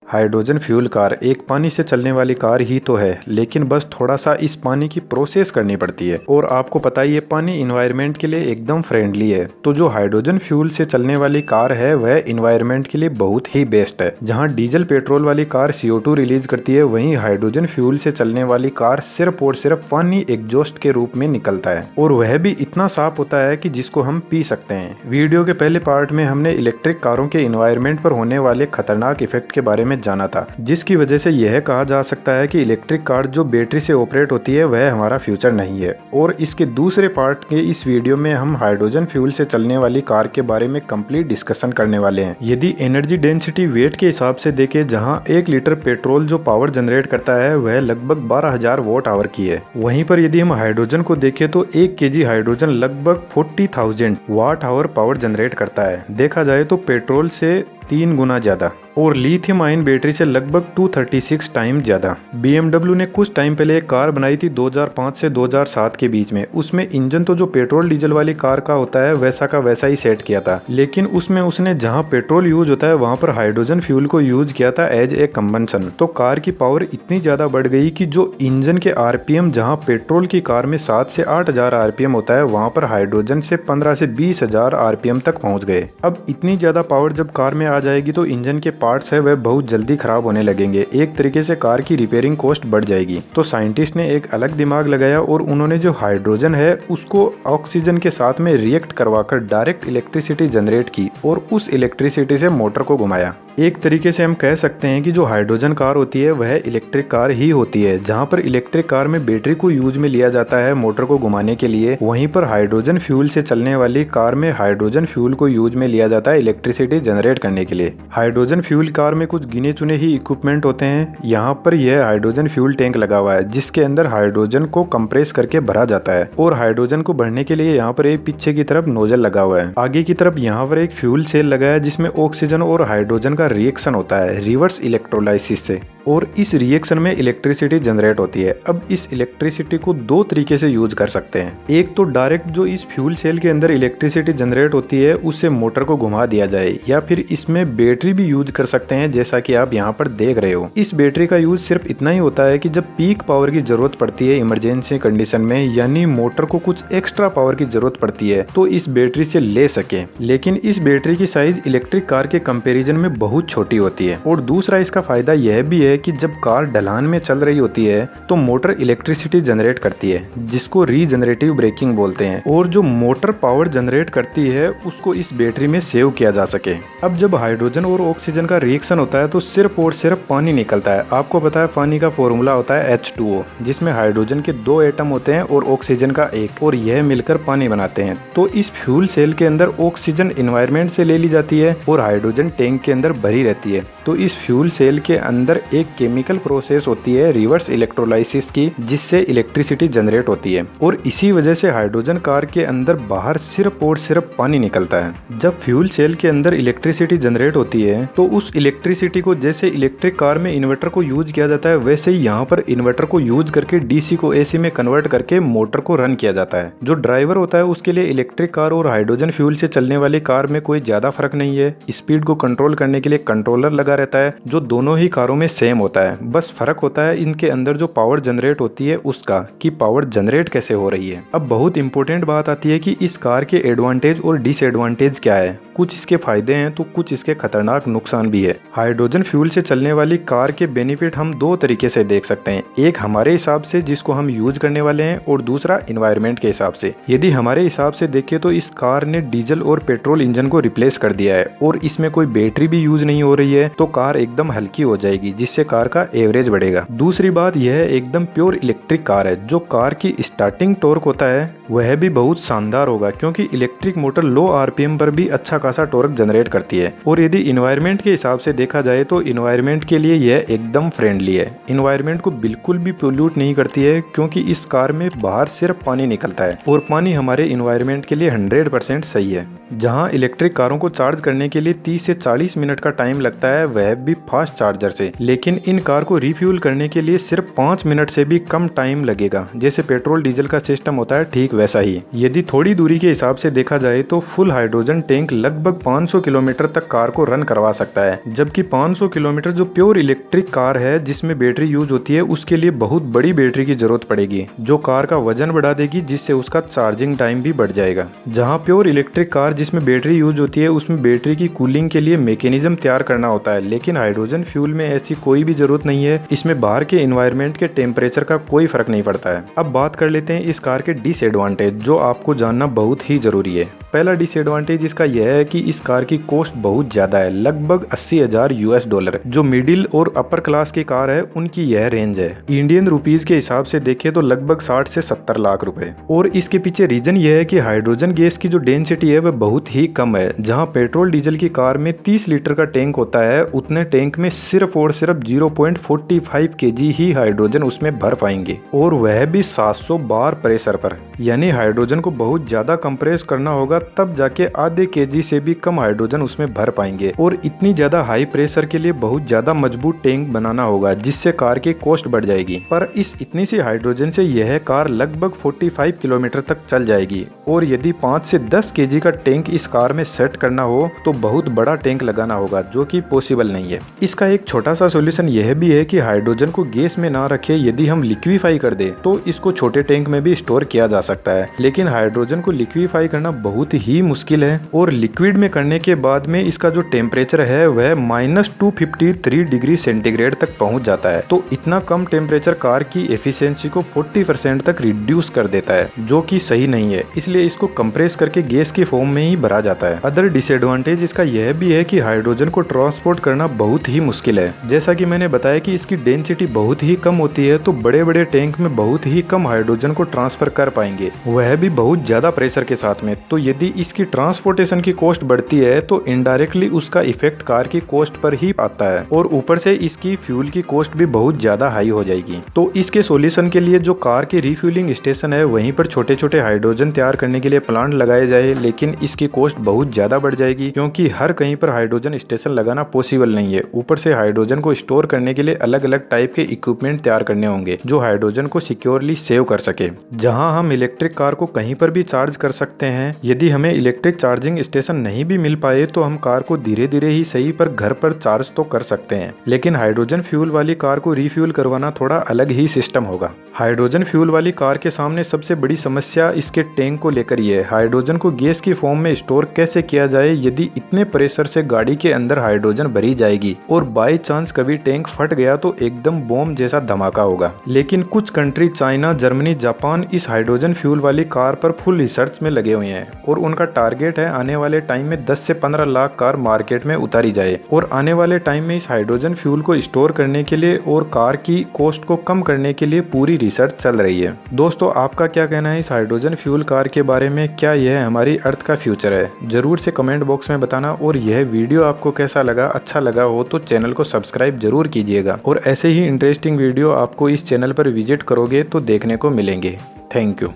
Hydrogen fuel car एक पानी से चलने वाली कार ही तो है, लेकिन बस थोड़ा सा इस पानी की प्रोसेस करनी पड़ती है। और आपको पता ही है पानी इन्वायरमेंट के लिए एकदम फ्रेंडली है। तो जो हाइड्रोजन फ्यूल से चलने वाली कार है वह इन्वायरमेंट के लिए बहुत ही बेस्ट है। जहां डीजल पेट्रोल वाली कार CO2 रिलीज करती है, वहीं हाइड्रोजन फ्यूल से चलने वाली कार सिर्फ और सिर्फ पानी एग्जॉस्ट के रूप में निकलता है, और वह भी इतना साफ होता है कि जिसको हम पी सकते हैं। वीडियो के पहले पार्ट में हमने इलेक्ट्रिक कारों के इन्वायरमेंट पर होने वाले खतरनाक इफेक्ट के बारे में जाना था, जिसकी वजह से यह कहा जा सकता है कि इलेक्ट्रिक कार जो बैटरी से ऑपरेट होती है वह हमारा फ्यूचर नहीं है। और इसके दूसरे पार्ट के इस वीडियो में हम हाइड्रोजन फ्यूल से चलने वाली कार के बारे में कंप्लीट डिस्कशन करने वाले हैं। यदि एनर्जी डेंसिटी वेट के हिसाब से देखें, जहां 1 लीटर पेट्रोल जो पावर जनरेट करता है वह लगभग 12,000 वॉट आवर की है, वहीं पर यदि हम हाइड्रोजन को देखें तो 1 kg हाइड्रोजन लगभग 40,000 वाट आवर पावर जनरेट करता है। देखा जाए तो पेट्रोल से 3 गुना ज्यादा, और लिथियम आयन बैटरी से लगभग 236 टाइम ज्यादा। BMW ने कुछ टाइम पहले एक कार बनाई थी 2005 से 2007 के बीच में। उसमें इंजन तो जो पेट्रोल डीजल वाली कार का होता है वैसा का वैसा ही सेट किया था, लेकिन उसमें उसने जहां पेट्रोल यूज होता है वहां पर हाइड्रोजन फ्यूल को यूज किया था एज ए कंबंशन। तो कार की पावर इतनी ज्यादा बढ़ गई कि जो इंजन के RPM जहाँ पेट्रोल की कार में 7 से 8,000 RPM होता है, वहां पर हाइड्रोजन से 15 से 20,000 RPM तक पहुंच गए। अब इतनी ज्यादा पावर जब कार में आ जाएगी तो इंजन के पार्ट्स है वह बहुत जल्दी खराब होने लगेंगे। एक तरीके से कार की रिपेयरिंग कॉस्ट बढ़ जाएगी। तो साइंटिस्ट ने एक अलग दिमाग लगाया और उन्होंने जो हाइड्रोजन है उसको ऑक्सीजन के साथ में रिएक्ट करवाकर डायरेक्ट इलेक्ट्रिसिटी जनरेट की और उस इलेक्ट्रिसिटी से मोटर को घुमाया। एक तरीके से हम कह सकते हैं कि जो हाइड्रोजन कार होती है वह इलेक्ट्रिक कार ही होती है। जहां पर इलेक्ट्रिक कार में बैटरी को यूज में लिया जाता है मोटर को घुमाने के लिए, वहीं पर हाइड्रोजन फ्यूल से चलने वाली कार में हाइड्रोजन फ्यूल को यूज में लिया जाता है इलेक्ट्रिसिटी जनरेट करने के लिए। हाइड्रोजन फ्यूल कार में कुछ गिने चुने ही इक्विपमेंट होते हैं। यहाँ पर यह हाइड्रोजन फ्यूल टैंक लगा हुआ है जिसके अंदर हाइड्रोजन को कंप्रेस करके भरा जाता है, और हाइड्रोजन को भरने के लिए यहाँ पर एक पीछे की तरफ नोजल लगा हुआ है। आगे की तरफ यहाँ पर एक फ्यूल सेल लगा है जिसमें ऑक्सीजन और हाइड्रोजन का रिएक्शन होता है रिवर्स इलेक्ट्रोलाइसिस से, और इस रिएक्शन में इलेक्ट्रिसिटी जनरेट होती है। अब इस इलेक्ट्रिसिटी को 2 तरीके से यूज कर सकते हैं। एक तो डायरेक्ट जो इस फ्यूल सेल के अंदर इलेक्ट्रिसिटी जनरेट होती है उससे मोटर को घुमा दिया जाए, या फिर इसमें बैटरी भी यूज कर सकते हैं जैसा कि आप यहाँ पर देख रहे हो। इस बैटरी का यूज सिर्फ इतना ही होता है कि जब पीक पावर की जरूरत पड़ती है इमरजेंसी कंडीशन में, यानी मोटर को कुछ एक्स्ट्रा पावर की जरूरत पड़ती है, तो इस बैटरी से ले सके। लेकिन इस बैटरी की साइज इलेक्ट्रिक कार के कंपेरिजन में बहुत छोटी होती है। और दूसरा इसका फायदा यह भी है कि जब कार ढलान में चल रही होती है तो मोटर इलेक्ट्रिसिटी जनरेट करती है जिसको रीजनरेटिव ब्रेकिंग बोलते हैं, और जो मोटर पावर जनरेट करती है उसको इस बैटरी में सेव किया जा सके। अब जब हाइड्रोजन और ऑक्सीजन का रिएक्शन होता है तो सिर्फ और सिर्फ पानी निकलता है। आपको पता है पानी का फॉर्मूला होता है H2O, जिसमें हाइड्रोजन के 2 एटम होते हैं और ऑक्सीजन का 1, और यह मिलकर पानी बनाते हैं। तो इस फ्यूल सेल के अंदर ऑक्सीजन एनवायरनमेंट से ले ली जाती है और हाइड्रोजन टैंक के अंदर भरी रहती है। तो इस फ्यूल सेल के अंदर एक केमिकल प्रोसेस होती है रिवर्स इलेक्ट्रोलाइसिस की, जिससे इलेक्ट्रिसिटी जनरेट होती है, और इसी वजह से हाइड्रोजन कार के अंदर बाहर सिर्फ और सिर्फ पानी निकलता है। जब फ्यूल सेल के अंदर इलेक्ट्रिसिटी जनरेट होती है तो उस इलेक्ट्रिसिटी को जैसे इलेक्ट्रिक कार में इन्वर्टर को यूज किया जाता है, वैसे ही यहाँ पर इन्वर्टर को यूज करके DC को AC में कन्वर्ट करके मोटर को रन किया जाता है। जो ड्राइवर होता है उसके लिए इलेक्ट्रिक कार और हाइड्रोजन फ्यूल से चलने वाली कार में कोई ज्यादा फर्क नहीं है। स्पीड को कंट्रोल करने के लिए कंट्रोलर लगा रहता है जो दोनों ही कारों में सेम होता है। बस फर्क होता है इनके अंदर जो पावर जनरेट होती है उसका, कि पावर जनरेट कैसे हो रही है। अब बहुत इंपॉर्टेंट बात आती है कि इस कार के एडवांटेज और डिसएडवांटेज क्या है। कुछ इसके फायदे हैं तो कुछ इसके खतरनाक नुकसान भी है। हाइड्रोजन फ्यूल से चलने वाली कार के बेनिफिट हम 2 तरीके से देख सकते हैं, एक हमारे हिसाब से जिसको हम यूज करने वाले हैं, और दूसरा इन्वायरमेंट के हिसाब से। यदि हमारे हिसाब से देखें तो इस कार ने डीजल और पेट्रोल इंजन को रिप्लेस कर दिया है और इसमें कोई बैटरी भी यूज नहीं हो रही है, तो कार एकदम हल्की हो जाएगी जिससे कार का एवरेज बढ़ेगा। दूसरी बात यह एकदम प्योर इलेक्ट्रिक कार है। जो कार की स्टार्टिंग टॉर्क होता है वह भी बहुत शानदार होगा, क्योंकि इलेक्ट्रिक मोटर लो RPM पर भी अच्छा खासा टॉर्क जनरेट करती है। और यदि इन्वायरमेंट के हिसाब से देखा जाए तो इन्वायरमेंट के लिए यह एकदम फ्रेंडली है। इन्वायरमेंट को बिल्कुल भी पोल्यूट नहीं करती है, क्योंकि इस कार में बाहर सिर्फ पानी निकलता है, और पानी हमारे इन्वायरमेंट के लिए 100% सही है। जहां इलेक्ट्रिक कारों को चार्ज करने के लिए 30 से 40 मिनट का टाइम लगता है, वह भी फास्ट चार्जर से, लेकिन लेकिन इन कार को रिफ्यूल करने के लिए सिर्फ 5 मिनट से भी कम टाइम लगेगा। जैसे पेट्रोल डीजल का सिस्टम होता है ठीक वैसा ही। यदि थोड़ी दूरी के हिसाब से देखा जाए तो फुल हाइड्रोजन टैंक लगभग 500 किलोमीटर तक कार को रन करवा सकता है, जबकि 500 किलोमीटर जो प्योर इलेक्ट्रिक कार है जिसमें बैटरी यूज होती है उसके लिए बहुत बड़ी बैटरी की जरूरत पड़ेगी, जो कार का वजन बढ़ा देगी, जिससे उसका चार्जिंग टाइम भी बढ़ जाएगा। जहां प्योर इलेक्ट्रिक कार जिसमें बैटरी यूज होती है उसमें बैटरी की कूलिंग के लिए मैकेनिज्म तैयार करना होता है, लेकिन हाइड्रोजन फ्यूल में ऐसी कोई भी जरूरत नहीं है। इसमें बाहर के एनवायरनमेंट के टेम्परेचर का कोई फर्क नहीं पड़ता है। अब बात कर लेते हैं इस कार के डिसएडवांटेज, जो आपको जानना बहुत ही जरूरी है। पहला डिसएडवांटेज इसका यह है कि इस कार की कॉस्ट बहुत ज्यादा है, लगभग $80,000। जो मिडिल और अपर क्लास की कार है उनकी यह रेंज है। इंडियन रुपीज के हिसाब से देखें तो लगभग 60 से 70 लाख रुपए। और इसके पीछे रीजन यह है कि हाइड्रोजन गैस की जो डेंसिटी है वह बहुत ही कम है। जहां पेट्रोल डीजल की कार में 30 लीटर का टैंक होता है, उतने टैंक में सिर्फ और सिर्फ 0.45 kg ही हाइड्रोजन उसमें भर पाएंगे, और वह भी 700 बार प्रेशर पर। यानी हाइड्रोजन को बहुत ज्यादा कंप्रेस करना होगा, तब जाके आधे kg से भी कम हाइड्रोजन उसमें भर पाएंगे। और इतनी ज्यादा हाई प्रेशर के लिए बहुत ज्यादा मजबूत टैंक बनाना होगा, जिससे कार की कॉस्ट बढ़ जाएगी। पर इस इतनी सी हाइड्रोजन से यह कार लगभग 45 किलोमीटर तक चल जाएगी। और यदि 5 से 10 kg का टैंक इस कार में सेट करना हो तो बहुत बड़ा टैंक लगाना होगा, जो कि पॉसिबल नहीं है। इसका एक छोटा सा सोल्यूशन यह भी है कि हाइड्रोजन को गैस में ना रखे, यदि हम लिक्विफाई कर दे तो इसको छोटे टैंक में भी स्टोर किया जा सकता है। लेकिन हाइड्रोजन को लिक्विफाई करना बहुत ही मुश्किल है, और लिक्विड में करने के बाद में इसका जो टेम्परेचर है वह -253 डिग्री सेंटीग्रेड तक पहुंच जाता है। तो इतना कम टेम्परेचर कार की एफिशिएंसी को 40% तक रिड्यूस कर देता है, जो कि सही नहीं है। इसलिए इसको कंप्रेस करके गैस के फॉर्म में ही भरा जाता है। अदर डिसएडवांटेज इसका यह भी है कि हाइड्रोजन को ट्रांसपोर्ट करना बहुत ही मुश्किल है। जैसा कि मैंने बताया कि इसकी डेंसिटी बहुत ही कम होती है, तो बड़े बड़े टैंक में बहुत ही कम हाइड्रोजन को ट्रांसफर कर पाएंगे, वह भी बहुत ज्यादा प्रेशर के साथ में। तो यदि इसकी ट्रांसपोर्टेशन की कॉस्ट बढ़ती है तो इनडायरेक्टली उसका इफेक्ट कार की कॉस्ट पर ही आता है, और ऊपर से इसकी फ्यूल की कॉस्ट भी बहुत ज्यादा हाई हो जाएगी। तो इसके सॉल्यूशन के लिए जो कार के रिफ्यूलिंग स्टेशन है वहीं पर छोटे छोटे हाइड्रोजन तैयार करने के लिए प्लांट लगाए जाए, लेकिन इसकी कॉस्ट बहुत ज्यादा बढ़ जाएगी, क्योंकि हर कहीं पर हाइड्रोजन स्टेशन लगाना पॉसिबल नहीं है। ऊपर से हाइड्रोजन को स्टोर करने के लिए अलग अलग टाइप के इक्विपमेंट तैयार करने होंगे, जो हाइड्रोजन को सिक्योरली सेव कर सके। जहां हम इलेक्ट्रिक कार को कहीं पर भी चार्ज कर सकते हैं, यदि हमें इलेक्ट्रिक चार्जिंग स्टेशन नहीं भी मिल पाए तो हम कार को धीरे धीरे ही सही पर घर पर चार्ज तो कर सकते हैं। लेकिन हाइड्रोजन फ्यूल वाली कार को रिफ्यूल करवाना थोड़ा अलग ही सिस्टम होगा। हाइड्रोजन फ्यूल वाली कार के सामने सबसे बड़ी समस्या इसके टैंक को लेकर ही है। हाइड्रोजन को गैस की फॉर्म में स्टोर कैसे किया जाए यदि इतने प्रेशर से गाड़ी के अंदर हाइड्रोजन भरी जाएगी, और बाई चांस कभी टैंक फट गया तो एकदम बॉम्ब जैसा धमाका होगा। लेकिन कुछ कंट्री चाइना, जर्मनी, जापान इस हाइड्रोजन फ्यूल वाली कार पर फुल रिसर्च में लगे हुए हैं, और उनका टारगेट है आने वाले टाइम में 10 से 15 लाख कार मार्केट में उतारी जाए। और आने वाले टाइम में इस हाइड्रोजन फ्यूल को स्टोर करने के लिए और कार की कॉस्ट को कम करने के लिए पूरी रिसर्च चल रही है। दोस्तों, आपका क्या कहना है इस हाइड्रोजन फ्यूल कार के बारे में? क्या यह हमारी अर्थ का फ्यूचर है? जरूर से कमेंट बॉक्स में बताना। और यह वीडियो आपको कैसा लगा? अच्छा लगा हो तो चैनल को सब्सक्राइब जरूर कीजिएगा, और ऐसे ही इंटरेस्टिंग वीडियो आपको इस चैनल पर विजिट करोगे तो देखने को मिलेंगे। Thank you.